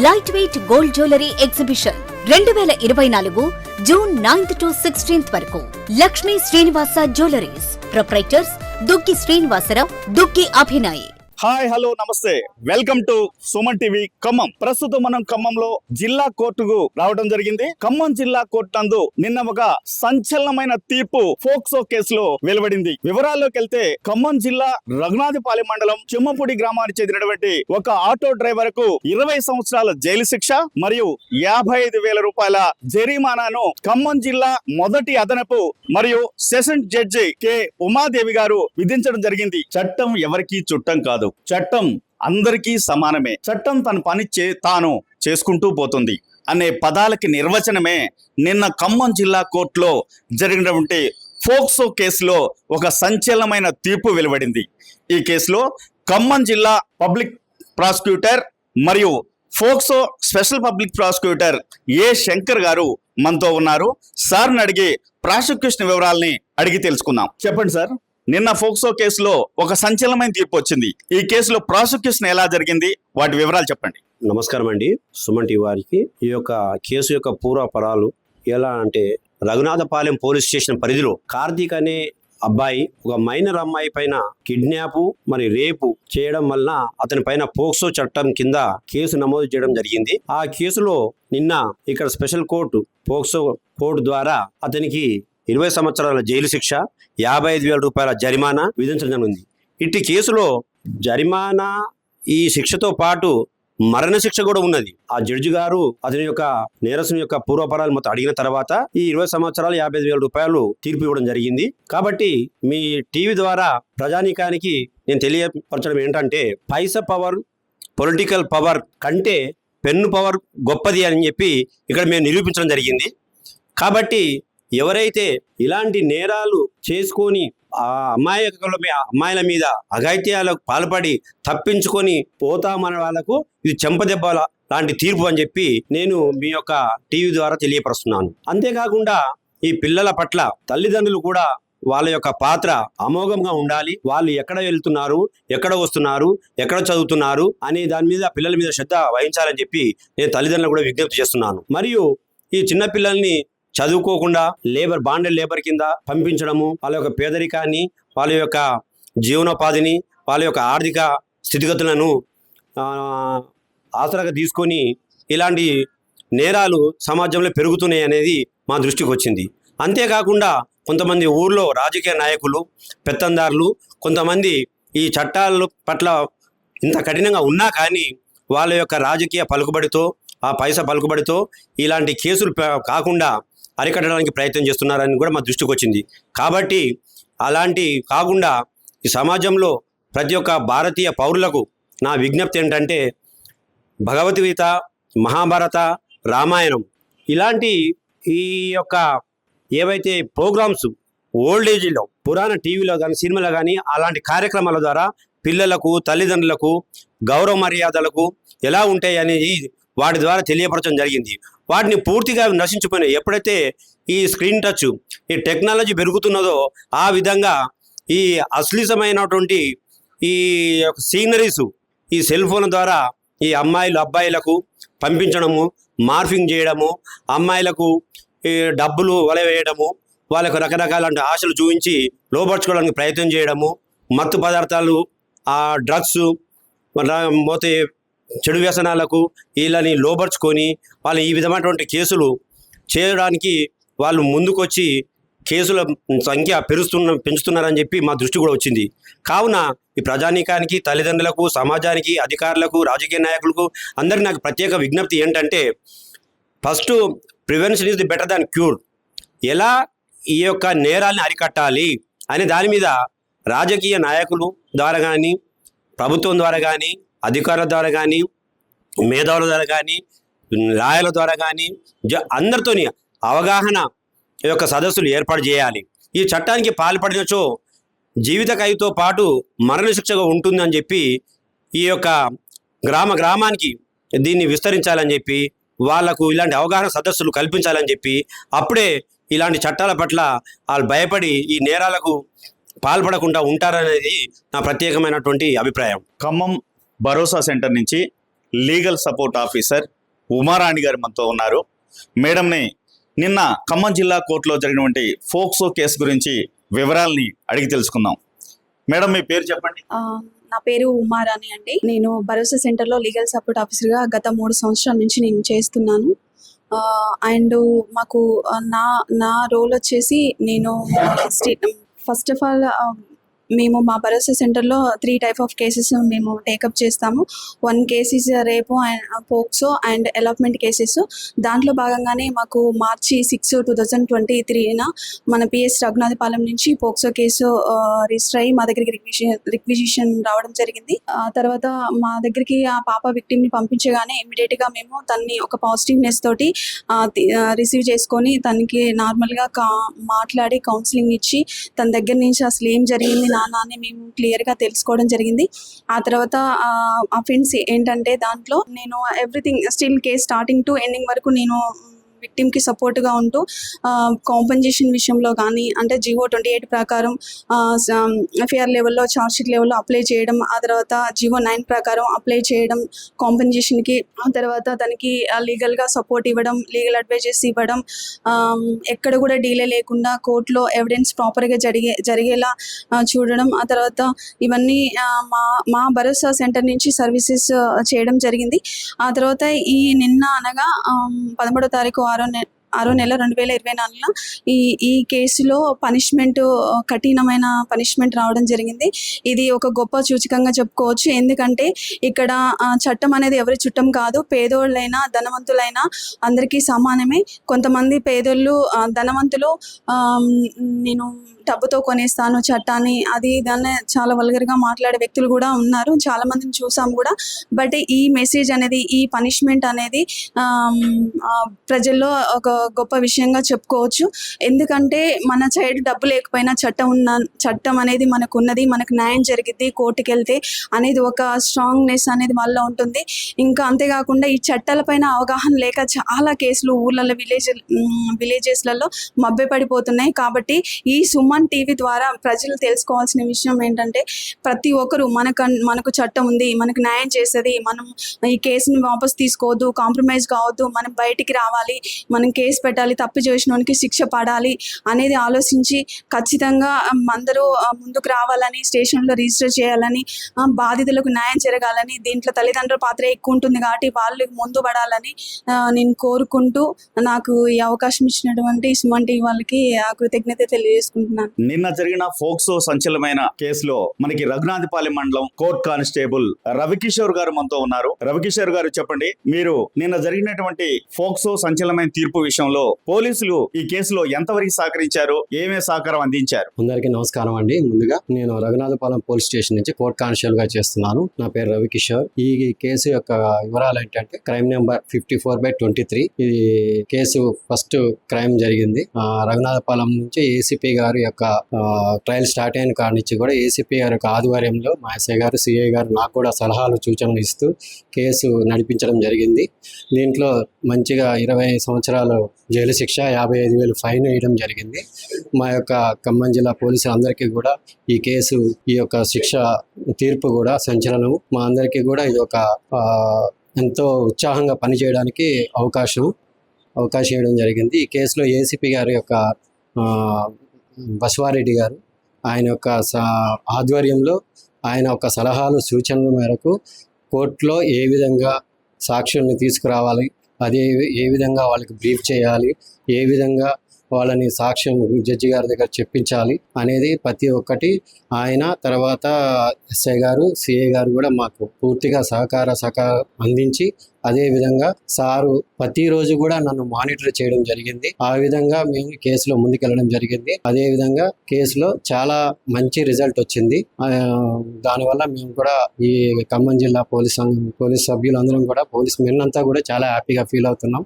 Light weight gold jewellery exhibition 2024 June 9th to 16th వరకు Lakshmi Srinivasa jewelleries proprietors Duggi Srinivasarao, Duggi Abhinay. Hi hello నమస్తే, welcome to Suman TV Khammam. ప్రస్తుతం మనం ఖమ్మంలో జిల్లా కోర్టుకు రావడం జరిగింది. ఖమ్మం జిల్లా కోర్టు నందు నిన్న ఒక సంచలనమైన తీర్పు ఫోక్సో కేసులో వెలువడింది. వివరాల్లోకి వెళ్తే ఖమ్మం జిల్లా రఘునాథపాలెం మండలం చెమ్మపూడి గ్రామానికి చెందినటువంటి ఒక ఆటో డ్రైవర్ కు 20 సంవత్సరాల జైలు శిక్ష మరియు 55,000 రూపాయల జరిమానాను ఖమ్మం జిల్లా మొదటి అదనపు మరియు సెషన్ జడ్జి కె ఉమాదేవి గారు విధించడం జరిగింది. చట్టం ఎవరికీ చుట్టం కాదు, చట్టం అందరికీ సమానమే, చట్టం తన పని తాను చేసుకుంటూ పోతుంది అనే పదాలకి నిర్వచనమే నిన్న ఖమ్మం జిల్లా కోర్టులో జరిగినటువంటి ఫోక్సో కేసులో ఒక సంచలనమైన తీర్పు వెలువడింది. ఈ కేసులో ఖమ్మం జిల్లా పబ్లిక్ ప్రాసిక్యూటర్ మరియు ఫోక్సో స్పెషల్ పబ్లిక్ ప్రాసిక్యూటర్ ఏ శంకర్ గారు మనతో ఉన్నారు. సార్ని అడిగి ప్రాసిక్యూషన్ వివరాలని అడిగి తెలుసుకుందాం. చెప్పండి సార్, నిన్న ఫోక్సో కేసులో ఒక సంచలనమైన తీర్పు వచ్చింది. ఈ కేసులో ప్రాసిక్యూషన్ ఎలా జరిగింది, వాటి వివరాలు చెప్పండి. నమస్కారం అండి, సుమన్ టీవీ వారికి. ఈ యొక్క కేసు యొక్క పూర్వపరాలు ఎలా అంటే, రఘునాథపాలెం పోలీస్ స్టేషన్ పరిధిలో కార్తీక్ అనే అబ్బాయి ఒక మైనర్ అమ్మాయి పైన కిడ్నాప్ మరి రేపు చేయడం వలన అతని పైన పోక్సో చట్టం కింద కేసు నమోదు చేయడం జరిగింది. ఆ కేసులో నిన్న ఇక్కడ స్పెషల్ కోర్టు పోక్సో కోర్టు ద్వారా అతనికి 20 సంవత్సరాల జైలు శిక్ష, 55,000 రూపాయల జరిమానా విధించడం జరిగింది. ఇట్టి కేసులో జరిమానా ఈ శిక్షతో పాటు మరణ శిక్ష కూడా ఉన్నది. ఆ జడ్జి గారు అతని యొక్క నేరస్తుని యొక్క పూర్వపరాలు మొత్తం అడిగిన తర్వాత ఈ 20 సంవత్సరాలు 55,000 రూపాయలు తీర్పు ఇవ్వడం జరిగింది. కాబట్టి మీ టీవీ ద్వారా ప్రజానీకానికి నేను తెలియపరచడం ఏంటంటే, పైసా పవర్, పొలిటికల్ పవర్ కంటే పెన్ను పవర్ గొప్పది అని చెప్పి ఇక్కడ మేము నిరూపించడం జరిగింది. కాబట్టి ఎవరైతే ఇలాంటి నేరాలు చేసుకొని ఆ అమ్మాయిల మీద అఘాయిత్యాలకు పాల్పడి తప్పించుకొని పోతామన్న వాళ్ళకు ఇది చెంపదెబ్బ లాంటి తీర్పు అని చెప్పి నేను మీ యొక్క టీవీ ద్వారా తెలియపరుస్తున్నాను. అంతేకాకుండా ఈ పిల్లల పట్ల తల్లిదండ్రులు కూడా వాళ్ళ యొక్క పాత్ర అమోఘంగా ఉండాలి. వాళ్ళు ఎక్కడ వెళ్తున్నారు, ఎక్కడ వస్తున్నారు, ఎక్కడ చదువుతున్నారు అనే దాని మీద పిల్లల మీద శ్రద్ధ వహించాలని చెప్పి నేను తల్లిదండ్రులు కూడా విజ్ఞప్తి చేస్తున్నాను. మరియు ఈ చిన్న పిల్లల్ని చదువుకోకుండా బాండెడ్ లేబర్ కింద పంపించడము, వాళ్ళ యొక్క పేదరికాన్ని, వాళ్ళ యొక్క జీవనోపాధిని, వాళ్ళ యొక్క ఆర్థిక స్థితిగతులను ఆసరాగా తీసుకొని ఇలాంటి నేరాలు సమాజంలో పెరుగుతున్నాయి అనేది మా దృష్టికి వచ్చింది. అంతేకాకుండా కొంతమంది ఊర్లో రాజకీయ నాయకులు, పెత్తందారులు కొంతమంది ఈ చట్టాల పట్ల ఇంత కఠినంగా ఉన్నా కానీ వాళ్ళ యొక్క రాజకీయ పలుకుబడితో, ఆ పైసా పలుకుబడితో ఇలాంటి కేసులు కాకుండా అరికట్టడానికి ప్రయత్నం చేస్తున్నారని కూడా మా దృష్టికి వచ్చింది. కాబట్టి అలాంటి కాకుండా ఈ సమాజంలో ప్రతి ఒక్క భారతీయ పౌరులకు నా విజ్ఞప్తి ఏంటంటే, భగవద్గీత, మహాభారత, రామాయణం ఇలాంటి ఈ యొక్క ఏవైతే ప్రోగ్రామ్స్ ఓల్డ్ ఏజ్లో పురాణ టీవీలో కానీ సినిమాలో కానీ అలాంటి కార్యక్రమాల ద్వారా పిల్లలకు, తల్లిదండ్రులకు గౌరవ మర్యాదలకు ఎలా ఉంటాయి అనేది వాటి ద్వారా తెలియపరచడం జరిగింది. వాటిని పూర్తిగా నశించిపోయినాయి. ఎప్పుడైతే ఈ స్క్రీన్ టచ్, ఈ టెక్నాలజీ పెరుగుతున్నదో ఆ విధంగా ఈ అశ్లీలమైనటువంటి ఈ సీనరీస్ ఈ సెల్ ఫోన్ ద్వారా ఈ అబ్బాయిలకు పంపించడము, మార్ఫింగ్ చేయడము, అమ్మాయిలకు ఈ డబ్బులు వలవేయడము, వాళ్ళకు రకరకాల ఆశలు చూపించి లోపరుచుకోవడానికి ప్రయత్నం చేయడము, మత్తు పదార్థాలు, ఆ డ్రగ్స్, పోతే చెడు వ్యసనాలకు వీళ్ళని లోపరుచుకొని వాళ్ళు ఈ విధమైనటువంటి కేసులు చేయడానికి వాళ్ళు ముందుకొచ్చి కేసుల సంఖ్య పెంచుతున్నారని చెప్పి మా దృష్టి కూడా వచ్చింది. కావున ఈ ప్రజానీకానికి, తల్లిదండ్రులకు, సమాజానికి, అధికారులకు, రాజకీయ నాయకులకు అందరికీ నాకు ప్రత్యేక విజ్ఞప్తి ఏంటంటే, first prevention is the better than cure. ఎలా ఈ యొక్క నేరాల్ని అరికట్టాలి అనే దాని మీద రాజకీయ నాయకులు ద్వారా కానీ, ప్రభుత్వం ద్వారా కానీ, అధికారుల ద్వారా కానీ, మేధావుల ద్వారా కానీ, లాయర్ల ద్వారా కానీ అందరితోని అవగాహన యొక్క సదస్సులు ఏర్పాటు చేయాలి. ఈ చట్టానికి పాల్పడినచో జీవిత ఖైదుతో పాటు మరణశిక్షగా ఉంటుందని చెప్పి ఈ యొక్క గ్రామానికి దీన్ని విస్తరించాలని చెప్పి వాళ్లకు ఇలాంటి అవగాహన సదస్సులు కల్పించాలని చెప్పి అప్పుడే ఇలాంటి చట్టాల పట్ల వాళ్ళు భయపడి ఈ నేరాలకు పాల్పడకుండా ఉంటారనేది నా ప్రత్యేకమైనటువంటి అభిప్రాయం. ఖమ్మం భరోసా సెంటర్ నుంచి లీగల్ సపోర్ట్ ఆఫీసర్ ఉమారాణి గారు మనతో ఉన్నారు. మేడంని నిన్న ఖమ్మం జిల్లా కోర్టులో జరిగినటువంటి ఫోక్సో కేసు గురించి వివరాల్ని అడిగి తెలుసుకుందాం. మేడం, మీ పేరు చెప్పండి. నా పేరు ఉమారాణి అండి. నేను భరోసా సెంటర్లో లీగల్ సపోర్ట్ ఆఫీసర్గా గత 3 సంవత్సరాల నుంచి నేను చేస్తున్నాను. అండ్ మాకు నా రోల్ వచ్చేసి నేను ఫస్ట్ ఆఫ్ ఆల్ మేము మా భరోసా సెంటర్లో 3 టైప్ ఆఫ్ కేసెస్ మేము టేకప్ చేస్తాము. 1 కేస్ ఇస్ రేపు అండ్ పోక్సో అండ్ ఎలాప్మెంట్ కేసెస్. దాంట్లో భాగంగానే మాకు మార్చి 6, 2023 మన పిఎస్ రఘునాథపాలెం నుంచి పోక్సో కేసు రిజిస్టర్ అయ్యి మా దగ్గరికి రిక్విజిషన్ రావడం జరిగింది. తర్వాత మా దగ్గరికి ఆ పాప విక్టిమ్ని పంపించగానే ఇమ్మీడియట్గా మేము తనని ఒక పాజిటివ్నెస్ తోటి రిసీవ్ చేసుకొని తనకి నార్మల్గా మాట్లాడి కౌన్సిలింగ్ ఇచ్చి తన దగ్గర నుంచి అసలు ఏం జరిగింది నాన్న మేము క్లియర్గా తెలుసుకోవడం జరిగింది. ఆ తర్వాత అఫెన్స్ ఏంటంటే దాంట్లో నేను everything still case starting to ending వరకు నేను విక్టిమ్కి సపోర్ట్గా ఉంటూ కాంపెన్సేషన్ విషయంలో కానీ అంటే జీవో 28 ప్రకారం ఎఫ్ఐఆర్ లెవెల్లో ఛార్జ్షీట్ లెవెల్లో అప్లై చేయడం, ఆ తర్వాత జీవో 9 ప్రకారం అప్లై చేయడం కాంపెన్సేషన్కి, ఆ తర్వాత తనకి లీగల్గా సపోర్ట్ ఇవ్వడం, లీగల్ అడ్వైజెస్ ఇవ్వడం, ఎక్కడ కూడా డీలే లేకుండా కోర్టులో ఎవిడెన్స్ ప్రాపర్గా జరిగేలా చూడడం. ఆ తర్వాత ఇవన్నీ మా భరోసా సెంటర్ నుంచి సర్వీసెస్ చేయడం జరిగింది. ఆ తర్వాత నిన్న అనగా 11వ తారీఖు 6వ నెల 2024 ఈ కేసులో పనిష్మెంట్ కఠినమైన పనిష్మెంట్ రావడం జరిగింది. ఇది ఒక గొప్ప సూచకంగా చెప్పుకోవచ్చు. ఎందుకంటే ఇక్కడ చట్టం అనేది ఎవరి చుట్టం కాదు. పేదోళ్ళైనా ధనవంతులైనా అందరికీ సమానమే. కొంతమంది పేదోళ్ళు ధనవంతులు నేను డబ్బుతో కొనేస్తాను చట్టాన్ని అది దాన్ని చాలా వల్గర్గా మాట్లాడే వ్యక్తులు కూడా ఉన్నారు, చాలా మందిని చూసాం కూడా. బట్ ఈ మెసేజ్ అనేది ఈ పనిష్మెంట్ అనేది ప్రజల్లో ఒక గొప్ప విషయంగా చెప్పుకోవచ్చు. ఎందుకంటే మన సైడ్ డబ్బు లేకపోయినా చట్టం అనేది మనకు ఉన్నది, మనకు న్యాయం జరిగిద్ది కోర్టుకి వెళ్తే అనేది ఒక స్ట్రాంగ్నెస్ అనేది వాళ్ళలో ఉంటుంది. ఇంకా అంతేకాకుండా ఈ చట్టాలపైన అవగాహన లేక చాలా కేసులు ఊర్లలో విలేజెస్లలో మభ్యపడిపోతున్నాయి. కాబట్టి ఈ సుమన్ టీవీ ద్వారా ప్రజలు తెలుసుకోవాల్సిన విషయం ఏంటంటే ప్రతి ఒక్కరు మనకు చట్టం ఉంది, మనకు న్యాయం చేస్తుంది, మనం ఈ కేసుని వాపస్ తీసుకోవద్దు, కాంప్రమైజ్ కావద్దు, మనం బయటికి రావాలి, మనం కేసు పెట్టాలి, తప్పు చేసినోనికి శిక్ష పడాలి అనేది ఆలోచించి ఖచ్చితంగా అందరూ ముందుకు రావాలని, స్టేషన్లో రిజిస్టర్ చేయాలని, బాధితులకు న్యాయం జరగాలని, దీంట్లో తల్లిదండ్రుల పాత్ర ఎక్కువ ఉంటుంది కాబట్టి వాళ్ళు ముందు పడాలని నేను కోరుకుంటూ నాకు ఈ అవకాశం ఇచ్చినటువంటి సుమన్ టీవీ వాళ్ళకి కృతజ్ఞత తెలియజేసుకుంటున్నాను. నిన్న జరిగిన ఫోక్సో సంచలనమైన కేసులో మనకి రఘునాథపాలెం మండలం కోర్ట్ కానిస్టేబుల్ రవికిషోర్ గారు మనతో ఉన్నారు. రవికిషోర్ గారు, చెప్పండి, మీరు నిన్న జరిగినటువంటి ఫోక్సో సంచలనమైన తీర్పు విషయంలో పోలీసులు ఈ కేసులో ఎంతవరకు సహకరించారు, ఏమేమి సహకారం అందించారు? అందరికీ నమస్కారం అండి. ముందుగా నేను రఘునాథపాలెం పోలీస్ స్టేషన్ నుంచి కోర్ట్ కానిస్టేబుల్ గా చేస్తున్నాను. నా పేరు రవికిషోర్. ఈ కేసు యొక్క వివరాలు ఏంటంటే క్రైమ్ నెంబర్ 54/23. ఈ కేసు ఫస్ట్ క్రైమ్ జరిగింది రఘునాథపాలెం నుంచి. ఏసీపీ గారు యొక్క ట్రయల్ స్టార్ట్ అయిన కాడి నుంచి కూడా ఏసీపీ గారి యొక్క ఆధ్వర్యంలో మా ఎస్ఐ గారు, సిఐ గారు నాకు కూడా సలహాలు సూచనలు ఇస్తూ కేసు నడిపించడం జరిగింది. దీంట్లో మంచిగా 20 సంవత్సరాలు జైలు శిక్ష, 55,000 ఫైన్ వేయడం జరిగింది. మా యొక్క ఖమ్మం జిల్లా పోలీసులందరికీ కూడా ఈ కేసు, ఈ యొక్క శిక్ష తీర్పు కూడా సంచలనం. మా అందరికీ కూడా ఇది ఒక ఎంతో ఉత్సాహంగా పనిచేయడానికి అవకాశం ఇవ్వడం జరిగింది. ఈ కేసులో ఏసీపీ గారి యొక్క బసవారెడ్డి గారు, ఆయన యొక్క ఆధ్వర్యంలో ఆయన యొక్క సలహాలు సూచనల మేరకు కోర్టులో ఏ విధంగా సాక్షుల్ని తీసుకురావాలి, అదే ఏ విధంగా వాళ్ళకి బ్రీఫ్ చేయాలి, ఏ విధంగా వాళ్ళని సాక్ష్యం జడ్జి గారి దగ్గర చెప్పించాలి అనేది ప్రతి ఒక్కటి ఆయన, తర్వాత ఎస్ఐ గారు, సిఐ గారు కూడా మాకు పూర్తిగా సహకారం అందించి, అదే విధంగా సారు ప్రతిరోజు కూడా నన్ను మానిటర్ చేయడం జరిగింది. ఆ విధంగా మేము కేసులో ముందుకెళ్ళడం జరిగింది. అదే విధంగా కేసులో చాలా మంచి రిజల్ట్ వచ్చింది. దానివల్ల మేము కూడా ఈ ఖమ్మం జిల్లా పోలీస్ సభ్యులందరం కూడా, పోలీస్ మెన్ అంతా కూడా చాలా హ్యాపీగా ఫీల్ అవుతున్నాం.